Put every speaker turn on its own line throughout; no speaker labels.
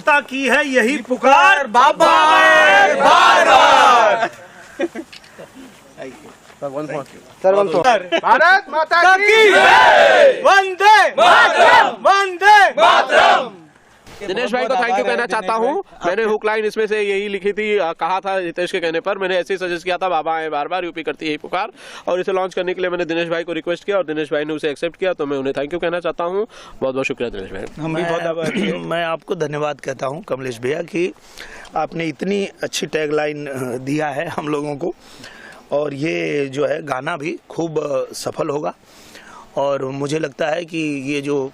जनता की है यही पुकार,
बाबा आए बार बार।
भारत माता की वंदे मातरम, वंदे मातरम।
दिनेश भाई को थैंक यू कहना चाहता हूँ। मैंने हुक लाइन इसमें से यही लिखी थी, कहा था हितेश के कहने पर, मैंने ऐसे ही सजेस्ट किया था बाबा आए बार बार, यूपी करती है यही पुकार, और इसे लॉन्च करने के लिए मैंने दिनेश भाई को रिक्वेस्ट किया और दिनेश भाई ने उसे एक्सेप्ट किया, तो मैं उन्हें थैंक यू कहना चाहता हूँ। बहुत बहुत शुक्रिया दिनेश भाई।
मैं आपको धन्यवाद कहता हूँ कमलेश भैया कि आपने इतनी अच्छी टैगलाइन दिया है हम लोगों को, और ये जो है गाना भी खूब सफल होगा। और मुझे लगता है कि ये जो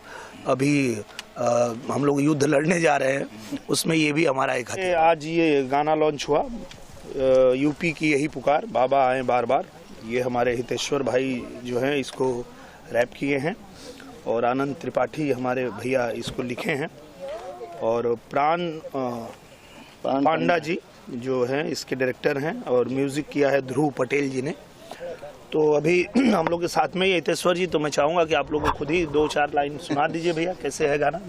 अभी हम लोग युद्ध लड़ने जा रहे हैं उसमें ये भी हमारा एक है। आज ये गाना लॉन्च हुआ, यूपी की यही पुकार, बाबा आए बार बार। ये हमारे हितेश्वर भाई जो हैं इसको रैप किए हैं, और आनंद त्रिपाठी हमारे भैया इसको लिखे हैं, और प्राण पांडा जी जो हैं इसके डायरेक्टर हैं, और म्यूजिक किया है ध्रुव पटेल जी ने। तो अभी हम लोग के साथ में ये हितेश्वर जी, तो मैं चाहूँगा कि आप लोग को खुद ही 2-4 लाइन सुना दीजिए भैया, कैसे है गाना,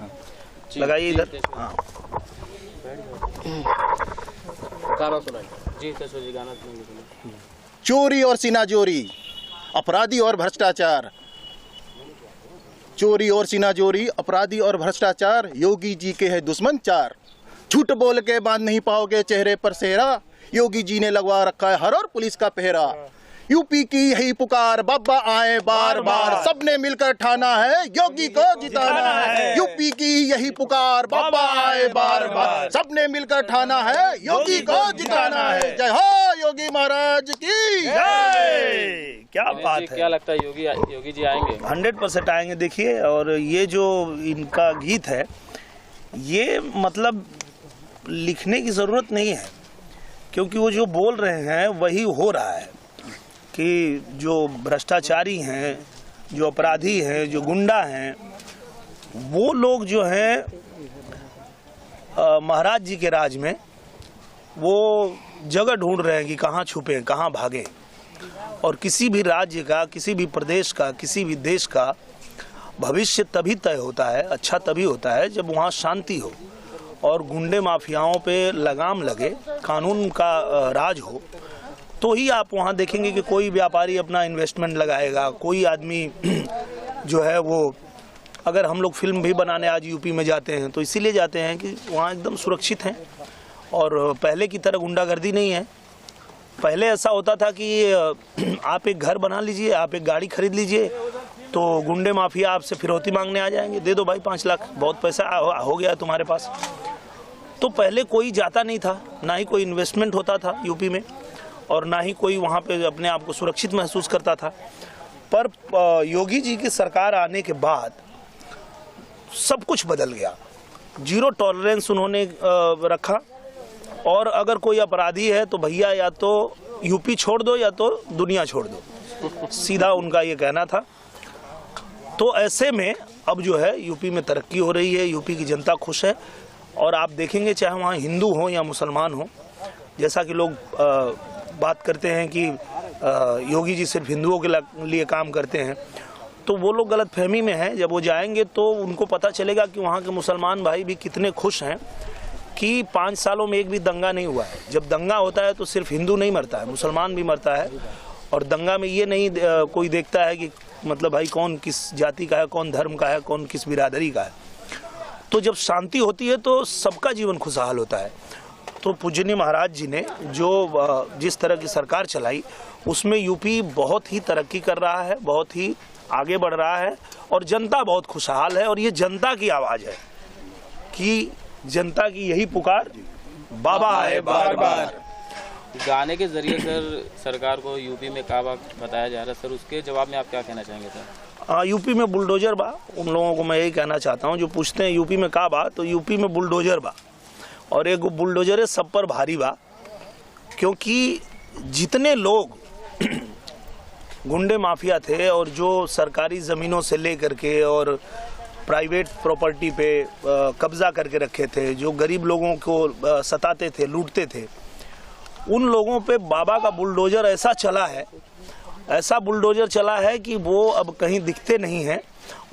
लगाइए इधर। हाँ
गाना सुनाइए जी, हितेश्वर जी गाना सुनाइए।
चोरी और सीनाजोरी, अपराधी और भ्रष्टाचार, चोरी और सीनाजोरी, अपराधी और भ्रष्टाचार, योगी जी के है दुश्मन चार। झूठ बोल के बांध नहीं पाओगे चेहरे पर सेहरा, योगी जी ने लगवा रखा है हर और पुलिस का पहरा। यूपी की यही पुकार, बाबा आए बार बार, सबने मिलकर ठाना है योगी को जिताना है। यूपी की यही पुकार, बाबा आए बार बार, सबने मिलकर ठाना है योगी को जिताना है। जय हो योगी महाराज की
जय। क्या बात है,
क्या लगता है योगी जी आएंगे?
100% आएंगे। देखिए, और ये जो इनका गीत है, ये मतलब लिखने की ज़रूरत नहीं है, क्योंकि वो जो बोल रहे हैं वही हो रहा है कि जो भ्रष्टाचारी हैं, जो अपराधी हैं, जो गुंडा हैं, वो लोग जो हैं महाराज जी के राज में वो जगह ढूंढ रहे हैं कि कहाँ छुपे, कहाँ भागें। और किसी भी राज्य का, किसी भी प्रदेश का, किसी भी देश का भविष्य तभी तय होता है, अच्छा तभी होता है जब वहाँ शांति हो और गुंडे माफियाओं पे लगाम लगे, कानून का राज हो, तो ही आप वहाँ देखेंगे कि कोई व्यापारी अपना इन्वेस्टमेंट लगाएगा, कोई आदमी जो है वो, अगर हम लोग फिल्म भी बनाने आज यूपी में जाते हैं तो इसीलिए जाते हैं कि वहाँ एकदम सुरक्षित हैं और पहले की तरह गुंडागर्दी नहीं है। पहले ऐसा होता था कि आप एक घर बना लीजिए, आप एक गाड़ी खरीद लीजिए, तो गुंडे माफिया आपसे फिरौती मांगने आ जाएंगे, दे दो भाई 5 लाख, बहुत पैसा हो गया तुम्हारे पास। तो पहले कोई जाता नहीं था, ना ही कोई इन्वेस्टमेंट होता था यूपी में, और ना ही कोई वहाँ पे अपने आप को सुरक्षित महसूस करता था। पर योगी जी की सरकार आने के बाद सब कुछ बदल गया। 0 टॉलरेंस उन्होंने रखा, और अगर कोई अपराधी है तो भैया या तो यूपी छोड़ दो या तो दुनिया छोड़ दो, सीधा उनका ये कहना था। तो ऐसे में अब जो है यूपी में तरक्की हो रही है, यूपी की जनता खुश है, और आप देखेंगे चाहे वहाँ हिंदू हो या मुसलमान हो, जैसा कि लोग बात करते हैं कि योगी जी सिर्फ हिंदुओं के लिए काम करते हैं, तो वो लोग गलत फहमी में हैं। जब वो जाएंगे तो उनको पता चलेगा कि वहाँ के मुसलमान भाई भी कितने खुश हैं कि 5 सालों में एक भी दंगा नहीं हुआ है। जब दंगा होता है तो सिर्फ हिंदू नहीं मरता है, मुसलमान भी मरता है, और दंगा में ये नहीं कोई देखता है कि मतलब भाई कौन किस जाति का है, कौन धर्म का है, कौन किस बिरादरी का है। तो जब शांति होती है तो सबका जीवन खुशहाल होता है। तो पूजनीय महाराज जी ने जो जिस तरह की सरकार चलाई, उसमें यूपी बहुत ही तरक्की कर रहा है, बहुत ही आगे बढ़ रहा है, और जनता बहुत खुशहाल है। और ये जनता की आवाज़ है कि जनता की यही पुकार, बाबा आए बार बार।
गाने के जरिए सर सरकार को यूपी में काबा बताया जा रहा है, सर उसके जवाब में आप क्या कहना चाहेंगे सर?
यूपी में बुलडोजर बा। उन लोगों को मैं यही कहना चाहता हूँ जो पूछते हैं यूपी में का बा, तो यूपी में बुलडोजर बा, और एक बुलडोजर है सब पर भारी बा। क्योंकि जितने लोग गुंडे माफिया थे और जो सरकारी ज़मीनों से ले करके और प्राइवेट प्रॉपर्टी पे कब्जा करके रखे थे, जो गरीब लोगों को सताते थे, लूटते थे, उन लोगों पे बाबा का बुलडोजर ऐसा चला है, ऐसा बुलडोजर चला है कि वो अब कहीं दिखते नहीं हैं,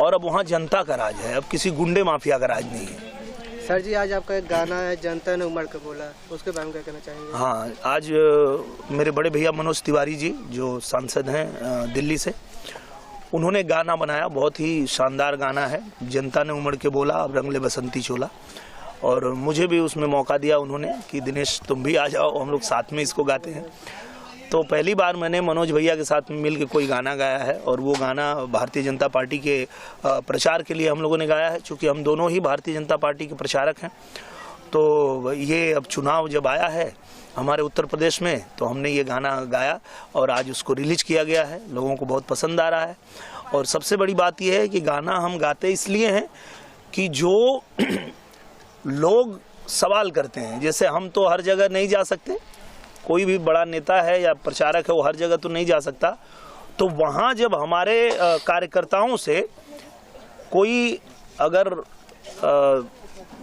और अब वहाँ जनता का राज है, अब किसी गुंडे माफिया का राज नहीं है।
सर जी, आज आपका एक गाना है जनता ने उमड़ के बोला, उसके बारे में क्या कहना चाहेंगे?
हाँ, आज मेरे बड़े भैया मनोज तिवारी जी जो सांसद हैं दिल्ली से, उन्होंने गाना बनाया, बहुत ही शानदार गाना है, जनता ने उमड़ के बोला अब रंग ले बसंती चोला। और मुझे भी उसमें मौका दिया उन्होंने कि दिनेश तुम भी आ जाओ, हम लोग साथ में इसको गाते हैं। तो पहली बार मैंने मनोज भैया के साथ मिल के कोई गाना गाया है, और वो गाना भारतीय जनता पार्टी के प्रचार के लिए हम लोगों ने गाया है, क्योंकि हम दोनों ही भारतीय जनता पार्टी के प्रचारक हैं। तो ये अब चुनाव जब आया है हमारे उत्तर प्रदेश में, तो हमने ये गाना गाया और आज उसको रिलीज किया गया है, लोगों को बहुत पसंद आ रहा है। और सबसे बड़ी बात यह है कि गाना हम गाते इसलिए हैं कि जो लोग सवाल करते हैं, जैसे हम तो हर जगह नहीं जा सकते, कोई भी बड़ा नेता है या प्रचारक है वो हर जगह तो नहीं जा सकता, तो वहाँ जब हमारे कार्यकर्ताओं से कोई अगर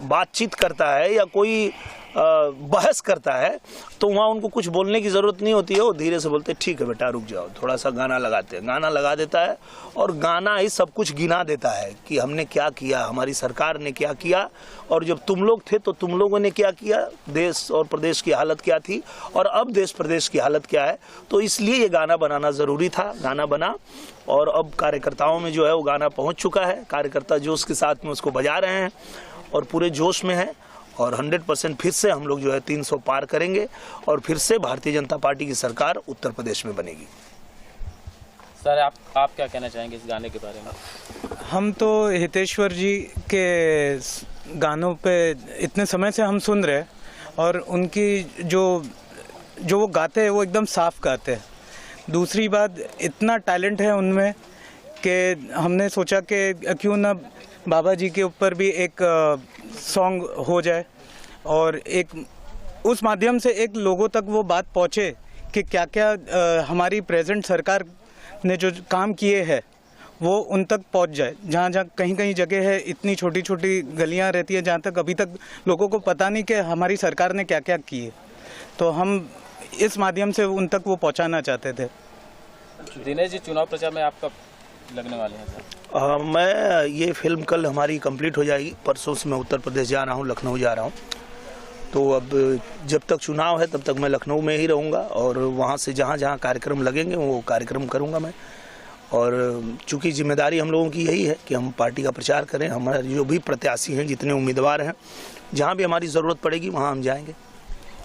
बातचीत करता है या कोई बहस करता है, तो वहाँ उनको कुछ बोलने की ज़रूरत नहीं होती है, वो धीरे से बोलते ठीक है बेटा रुक जाओ, थोड़ा सा गाना लगाते हैं। गाना लगा देता है और गाना ही सब कुछ गिना देता है कि हमने क्या किया, हमारी सरकार ने क्या किया, और जब तुम लोग थे तो तुम लोगों ने क्या किया, देश और प्रदेश की हालत क्या थी और अब देश प्रदेश की हालत क्या है। तो इसलिए ये गाना बनाना ज़रूरी था, गाना बना और अब कार्यकर्ताओं में जो है वो गाना पहुँच चुका है, कार्यकर्ता जोश के साथ में उसको बजा रहे हैं और पूरे जोश में है। और 100% फिर से हम लोग जो है 300 पार करेंगे और फिर से भारतीय जनता पार्टी की सरकार उत्तर प्रदेश में बनेगी।
सर आप क्या कहना चाहेंगे इस गाने के बारे में?
हम तो हितेश्वर जी के गानों पे इतने समय से हम सुन रहे, और उनकी जो वो गाते हैं वो एकदम साफ गाते हैं। दूसरी बात, इतना टैलेंट है उनमें कि हमने सोचा कि क्यों ना बाबा जी के ऊपर भी एक सॉन्ग हो जाए, और एक उस माध्यम से एक लोगों तक वो बात पहुँचे कि क्या क्या हमारी प्रेजेंट सरकार ने जो काम किए हैं वो उन तक पहुँच जाए। जहाँ जहाँ कहीं कहीं जगह है, इतनी छोटी छोटी गलियाँ रहती है जहाँ तक अभी तक लोगों को पता नहीं कि हमारी सरकार ने क्या क्या किए, तो हम इस माध्यम से उन तक वो पहुँचाना चाहते थे।
दिनेश जी, चुनाव प्रचार में आप कब लगने वाले हैं सर?
मैं ये फिल्म कल हमारी कंप्लीट हो जाएगी, परसों से मैं उत्तर प्रदेश जा रहा हूँ, लखनऊ जा रहा हूँ। तो अब जब तक चुनाव है तब तक मैं लखनऊ में ही रहूँगा और वहाँ से जहाँ जहाँ कार्यक्रम लगेंगे वो कार्यक्रम करूँगा मैं। और चूँकि जिम्मेदारी हम लोगों की यही है कि हम पार्टी का प्रचार करें, हमारे जो भी प्रत्याशी हैं, जितने उम्मीदवार हैं, जहाँ भी हमारी ज़रूरत पड़ेगी वहाँ हम जाएंगे।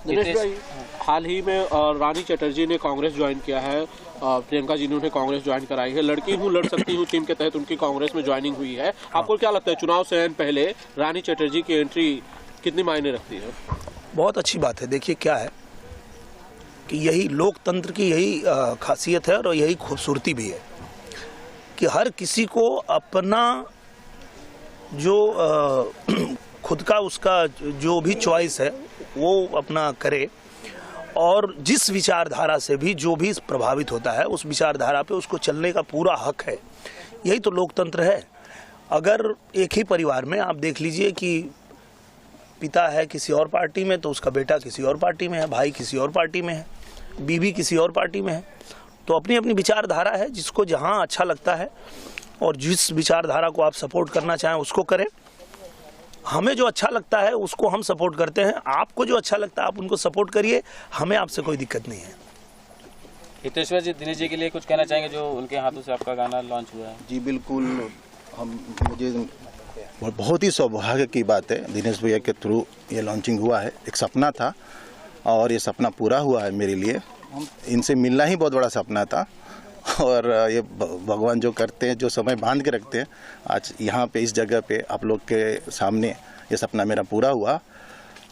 दिनेश भाई, हाल ही में रानी चटर्जी ने कांग्रेस ज्वाइन किया है, प्रियंका जी ने उन्हें कांग्रेस ज्वाइन कराई है, लड़की हूँ लड़ सकती हूँ टीम के तहत उनकी कांग्रेस में ज्वाइनिंग हुई है। आपको क्या लगता है चुनाव से पहले रानी चटर्जी की एंट्री कितनी मायने रखती है?
बहुत अच्छी बात है। देखिए क्या है कि यही लोकतंत्र की यही खासियत है और यही खूबसूरती भी है कि हर किसी को अपना जो खुद का उसका जो भी चॉइस है वो अपना करे, और जिस विचारधारा से भी जो भी प्रभावित होता है उस विचारधारा पे उसको चलने का पूरा हक है। यही तो लोकतंत्र है। अगर एक ही परिवार में आप देख लीजिए कि पिता है किसी और पार्टी में तो उसका बेटा किसी और पार्टी में है, भाई किसी और पार्टी में है, बीवी किसी और पार्टी में है, तो अपनी अपनी विचारधारा है, जिसको जहाँ अच्छा लगता है और जिस विचारधारा को आप सपोर्ट करना चाहें उसको करें। हमें जो अच्छा लगता है उसको हम सपोर्ट करते हैं, आपको जो अच्छा लगता है आप उनको सपोर्ट करिए, हमें आपसे कोई दिक्कत नहीं है।
हितेश्वर जी, दिनेश जी के लिए कुछ कहना चाहेंगे जो उनके हाथों से आपका गाना लॉन्च हुआ है?
जी बिल्कुल, मुझे बहुत ही सौभाग्य की बात है, दिनेश भैया के थ्रू ये लॉन्चिंग हुआ है। एक सपना था और ये सपना पूरा हुआ है मेरे लिए। इनसे मिलना ही बहुत बड़ा सपना था, और ये भगवान जो करते हैं, जो समय बांध के रखते हैं, आज यहाँ पे इस जगह पे आप लोग के सामने ये सपना मेरा पूरा हुआ।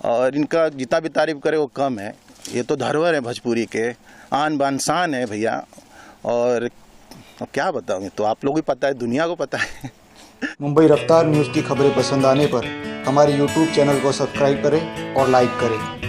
और इनका जितना भी तारीफ करे वो कम है। ये तो धरोहर है भोजपुरी के, आन बान शान है भैया, और क्या बताऊँ, तो आप लोग भी पता है, दुनिया को पता है।
मुंबई रफ्तार न्यूज़ की खबरें पसंद आने पर हमारे YouTube चैनल को सब्सक्राइब करें और लाइक करें।